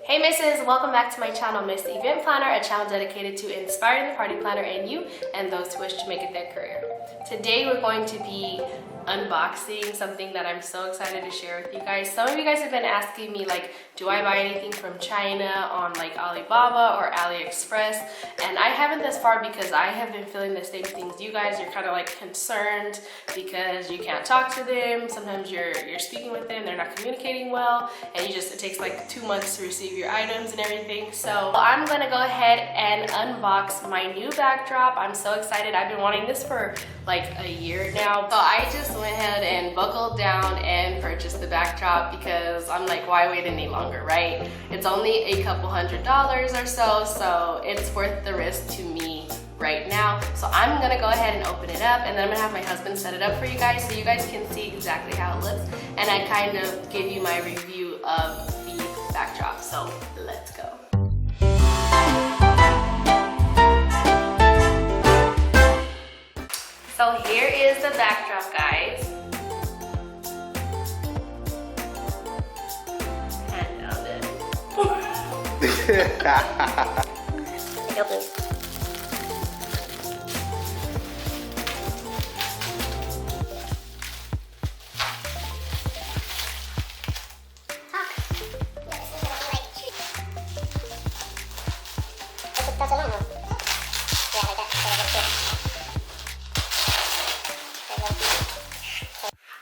Hey misses, welcome back to my channel, Miss Event Planner, a channel dedicated to inspiring the party planner in you and those who wish to make it their career. Today we're going to be unboxing something that I'm so excited to share with you guys. Some of you guys have been asking me, like, do I buy anything from China on like Alibaba or AliExpress? And I haven't thus far because I have been feeling the same things you guys. You're kind of like concerned because you can't talk to them. Sometimes you're speaking with them, they're not communicating well, and it takes like 2 months to receive your items and everything. So I'm gonna go ahead and unbox my new backdrop. I'm so excited. I've been wanting this for like a year now. So I just went ahead and buckled down and purchased the backdrop because I'm like, why wait any longer, right? It's only a couple $100 or so, so it's worth the risk to me right now. So I'm gonna go ahead and open it up, and then I'm gonna have my husband set it up for you guys so you guys can see exactly how it looks, and I kind of give you my review of the backdrop. So let's go. So here is the backdrop, guys. Hand down it.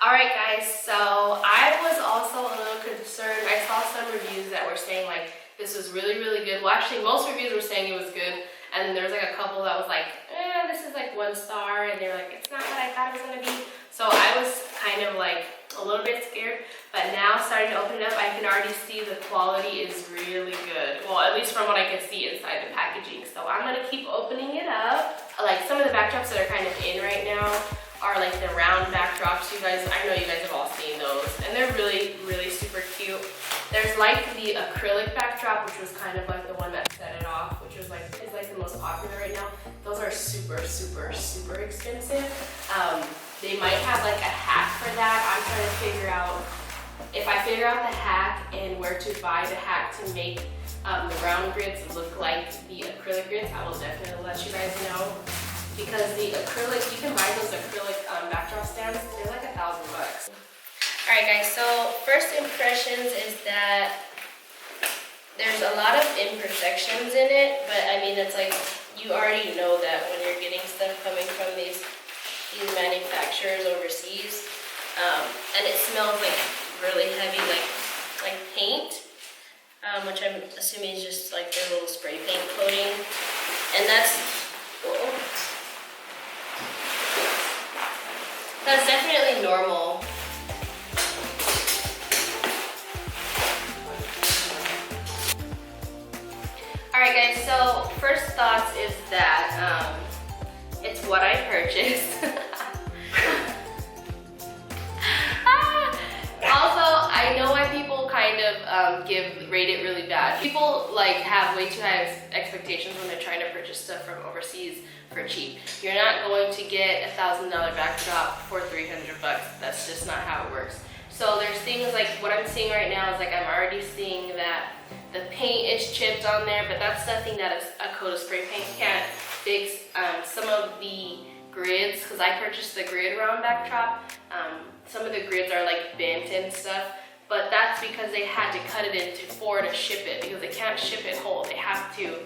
Alright guys, so I was also a little concerned. I saw some reviews that were saying like this was really good. Well, actually most reviews were saying it was good, and then there was like a couple that was like, this is like 1 star, and they're like, it's not what I thought it was gonna be. So I was kind of like a little bit scared, but now starting to open it up, I can already see the quality is really good. Well, at least from what I can see inside the packaging. So I'm gonna keep opening it up. Like some of the backdrops that are kind of in right now are like the round backdrops. You guys, I know you guys have all seen those, and they're really super cute. There's like the acrylic backdrop, which was kind of like the one that set it off, which was like is like the most popular right now. Those are super expensive. They might have like a hack for that. I'm trying to figure out, if I figure out the hack and where to buy the hack to make the round grids look like the acrylic grids, I will definitely let you guys know. Because the acrylic, you can buy those acrylic backdrop stands, they're like $1,000 bucks. Alright guys, so first impressions is that there's a lot of imperfections in it, but I mean, it's like, you already know that when you're getting stuff coming from these manufacturers overseas. And it smells like really heavy, like paint, which I'm assuming is just like their little spray paint coating. And that's definitely normal. Alright guys, so first thoughts is that it's what I purchased. Also, I know why people kind of rate it really bad. People like have way too high expectations when they're trying to purchase stuff from overseas for cheap. You're not going to get a $1,000 backdrop for 300 bucks. That's just not how it works. So there's things like what I'm seeing right now is like I'm already seeing that the paint is chipped on there, but that's nothing that a coat of spray paint can't fix. Some of the grids, because I purchased the grid round backdrop, some of the grids are like bent and stuff, but that's because they had to cut it into 4 to ship it, because they can't ship it whole. They have to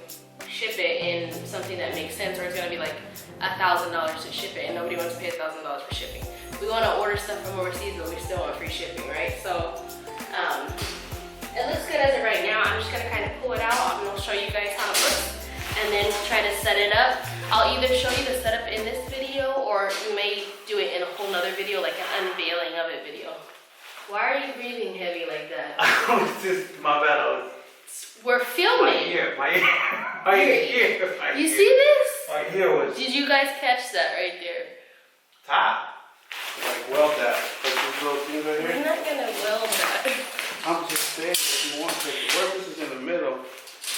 ship it in something that makes sense, or it's gonna be like $1,000 to ship it, and nobody wants to pay $1,000 for shipping. We want to order stuff from overseas, but we still want free shipping, right? So it looks good as of right now. I'm just gonna kind of pull it out, and I'll show you guys how it looks, and then try to set it up. I'll either show you the setup in this video, or we may do it in a whole nother video, like an unveiling of it video. Why are you breathing heavy like that? My bad. We're filming. My ear. You see this? My ear was. Did you guys catch that right there? Top. Like weld that. Like these little things right here. We're not gonna weld that. I'm just saying, if you want to, where this is in the middle.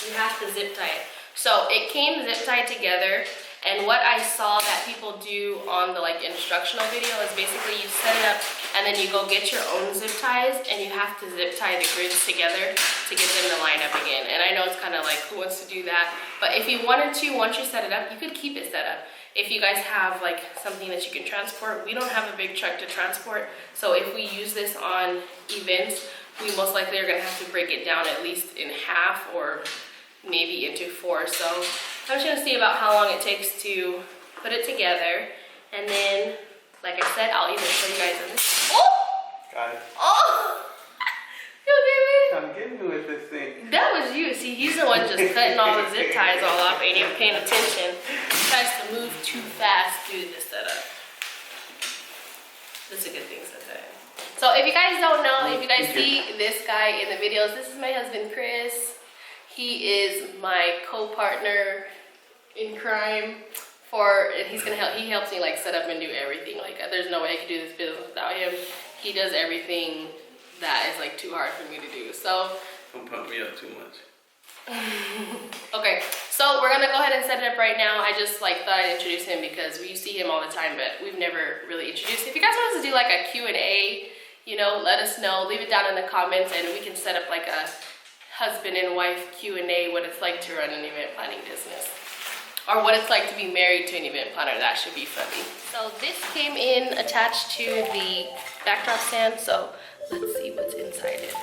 You have to zip tie it. So it came zip tied together, and what I saw that people do on the like instructional video is basically you set it up and then you go get your own zip ties, and you have to zip tie the grids together to get them to line up again. And I know it's kind of like, who wants to do that? But if you wanted to, once you set it up, you could keep it set up. If you guys have like something that you can transport, we don't have a big truck to transport. So if we use this on events, we most likely are gonna have to break it down at least in half or maybe into 4. So I'm just gonna see about how long it takes to put it together. And then, like I said, I'll either show you guys in this. Oh! Got it. Oh! You okay, I'm getting with this thing. that was you. See, he's the one just cutting all the zip ties all off, ain't even paying attention. He tries to move too fast through this setup. This is a good thing sometimes. So if you guys don't know, if you guys see this guy in the videos, this is my husband, Chris. He is my co-partner in crime and he's gonna help. He helps me like set up and do everything. Like there's no way I could do this business without him. He does everything that is like too hard for me to do. So Don't pump me up too much. okay, so we're gonna go ahead and set it up right now. I just like thought I'd introduce him because we see him all the time, but we've never really introduced. If you guys want us to do like a Q&A, you know, let us know. Leave it down in the comments and we can set up like a husband and wife Q&A, what it's like to run an event planning business. Or what it's like to be married to an event planner. That should be funny. So this came in attached to the backdrop stand, so let's see what's inside it.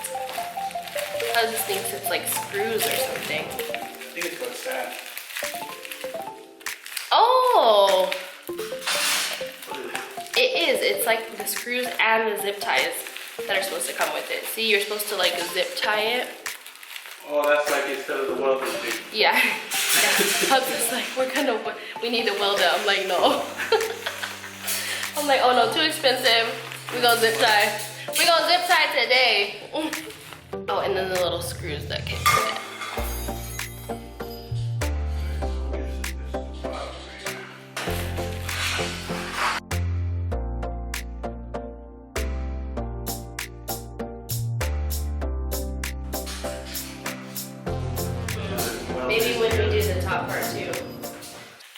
I just think it's like screws or something. I think it's what's that. Oh! It is. It's like the screws and the zip ties that are supposed to come with it. See, you're supposed to like zip tie it. Oh, that's like instead of the welding thing. Yeah. Hubs is like, we need to weld it. I'm like, no. I'm like, oh no, too expensive. We gonna zip tie. We gonna zip tie today. Oh, and then the little screws that came with it. Maybe when we do the top part too.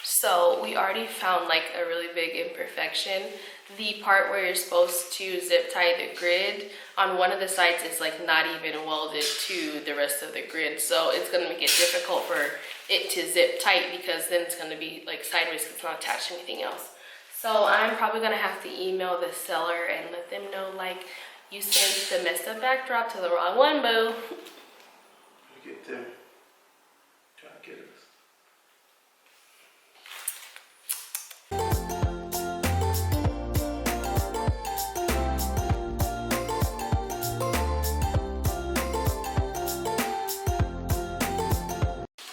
So we already found like a really big imperfection. The part where you're supposed to zip tie the grid, on one of the sides is like not even welded to the rest of the grid. So it's gonna make it difficult for it to zip tight because then it's gonna be like sideways because it's not attached to anything else. So I'm probably gonna have to email the seller and let them know like, you sent the messed up backdrop to the wrong one, boo. Get there. Try to get it.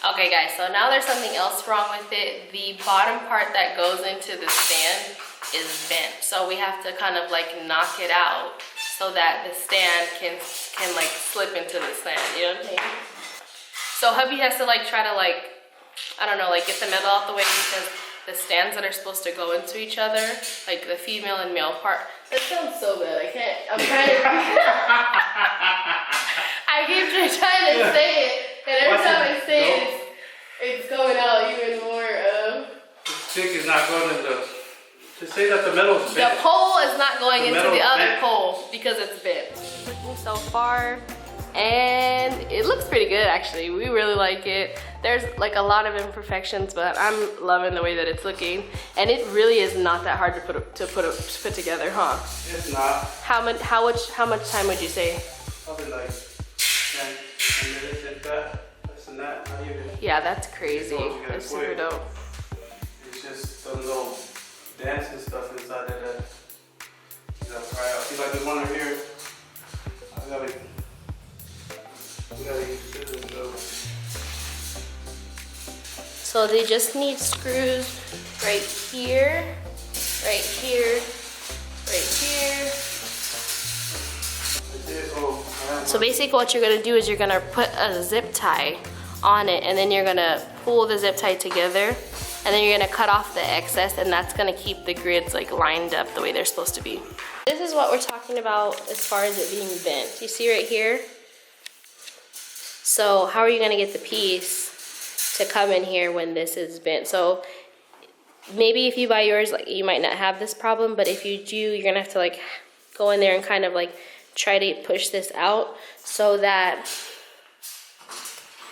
Okay guys, so now there's something else wrong with it. The bottom part that goes into the stand is bent. So we have to kind of like knock it out so that the stand can like slip into the stand, you know what I'm saying? So hubby has to like try to like, I don't know, like get the metal out the way because the stands that are supposed to go into each other, like the female and male part, that sounds so bad, I can't, I'm trying to, I keep trying to say it, and every time I say it, it's going out even more. The stick is not going in the, just say that the metal is bent. The pole is not going into the other bent. pole because it's bent. So far, and it looks pretty good actually. We really like it. There's like a lot of imperfections, but I'm loving the way that it's looking. And it really is not that hard to put together, huh? It's not. How much time would you say? Probably like 10 minutes if that. Less than that, not even. Yeah, that's crazy. That's super dope. It's just those little dents and stuff inside there that you gotta try out. See, like the one right here, we gotta use scissors though. So they just need screws right here, right here, right here. So basically what you're gonna do is you're gonna put a zip tie on it and then you're gonna pull the zip tie together and then you're gonna cut off the excess and that's gonna keep the grids like lined up the way they're supposed to be. This is what we're talking about as far as it being bent. You see right here? So how are you gonna get the piece to come in here when this is bent? So maybe if you buy yours, like you might not have this problem, but if you do, you're gonna have to like go in there and kind of like try to push this out so that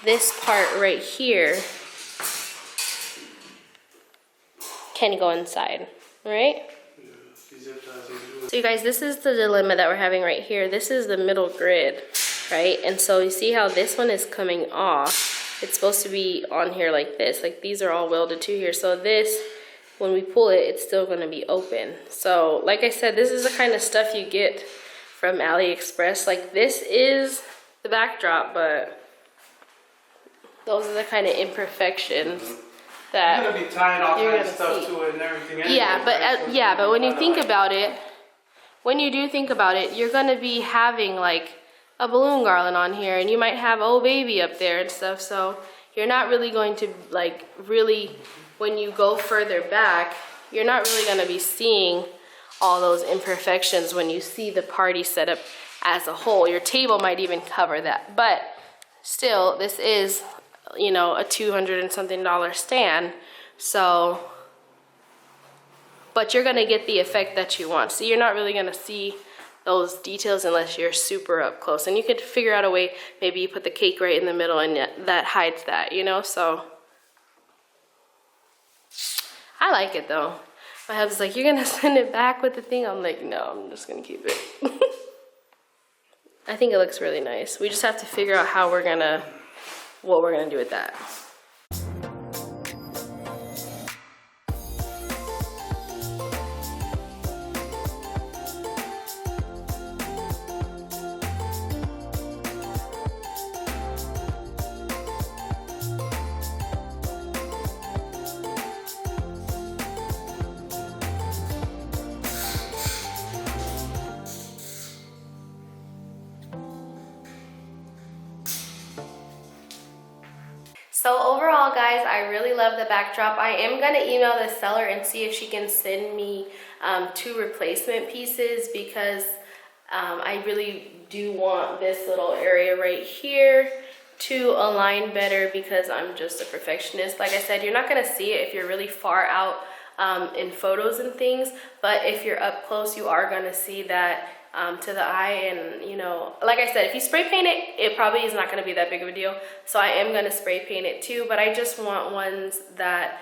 this part right here can go inside, right? So you guys, this is the dilemma that we're having right here. This is the middle grid, right? And so you see how this one is coming off. It's supposed to be on here like this. Like these are all welded to here. So this, when we pull it, it's still gonna be open. So like I said, this is the kind of stuff you get from AliExpress. Like this is the backdrop, but those are the kind of imperfections that you're gonna be tying all you're kinds of gonna stuff see. to it and everything. Anyway, Yeah, but right? but when you think about it, when you do think about it, you're gonna be having like a balloon garland on here, and you might have oh baby up there and stuff. So you're not really going to like really, when you go further back, you're not really gonna be seeing all those imperfections when you see the party setup as a whole. Your table might even cover that, but still, this is, you know, a $200 and something stand. So, but you're gonna get the effect that you want. So you're not really gonna see those details unless you're super up close. And you could figure out a way, maybe you put the cake right in the middle and that hides that, you know? So, I like it though. My husband's like, you're gonna send it back with the thing? I'm like, no, I'm just gonna keep it. I think it looks really nice. We just have to figure out how what we're gonna do with that. So overall, guys, I really love the backdrop. I am gonna email the seller and see if she can send me 2 replacement pieces, because I really do want this little area right here to align better, because I'm just a perfectionist. Like I said, you're not gonna see it if you're really far out in photos and things, but if you're up close, you are gonna see that to the eye. And you know, like I said, if you spray paint it, it probably is not going to be that big of a deal. So I am going to spray paint it too, but I just want ones that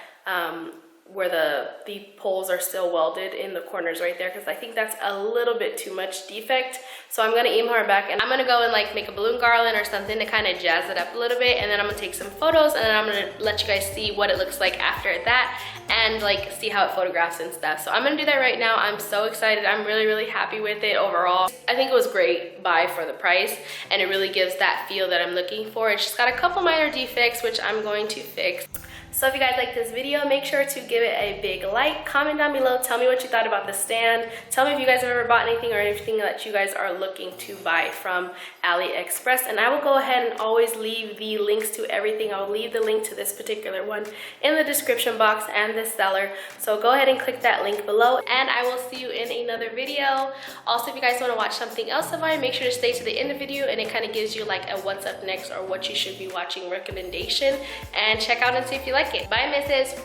where the poles are still welded in the corners right there, because I think that's a little bit too much defect. So I'm going to email her back, and I'm going to go and like make a balloon garland or something to kind of jazz it up a little bit, and then I'm going to take some photos, and then I'm going to let you guys see what it looks like after that, and like see how it photographs and stuff. So I'm going to do that right now. I'm so excited. I'm really, really happy with it overall. I think it was great buy for the price, and it really gives that feel that I'm looking for. It's just got a couple minor defects, which I'm going to fix. So if you guys like this video, make sure to give it a big like, comment down below, tell me what you thought about the stand, tell me if you guys have ever bought anything or anything that you guys are looking to buy from AliExpress, and I will go ahead and always leave the links to everything. I'll leave the link to this particular one in the description box and the seller, so go ahead and click that link below, and I will see you in another video. Also, if you guys want to watch something else of mine, make sure to stay to the end of the video, and it kind of gives you like a what's up next or what you should be watching recommendation, and check out and see if you like it. Bye, missus.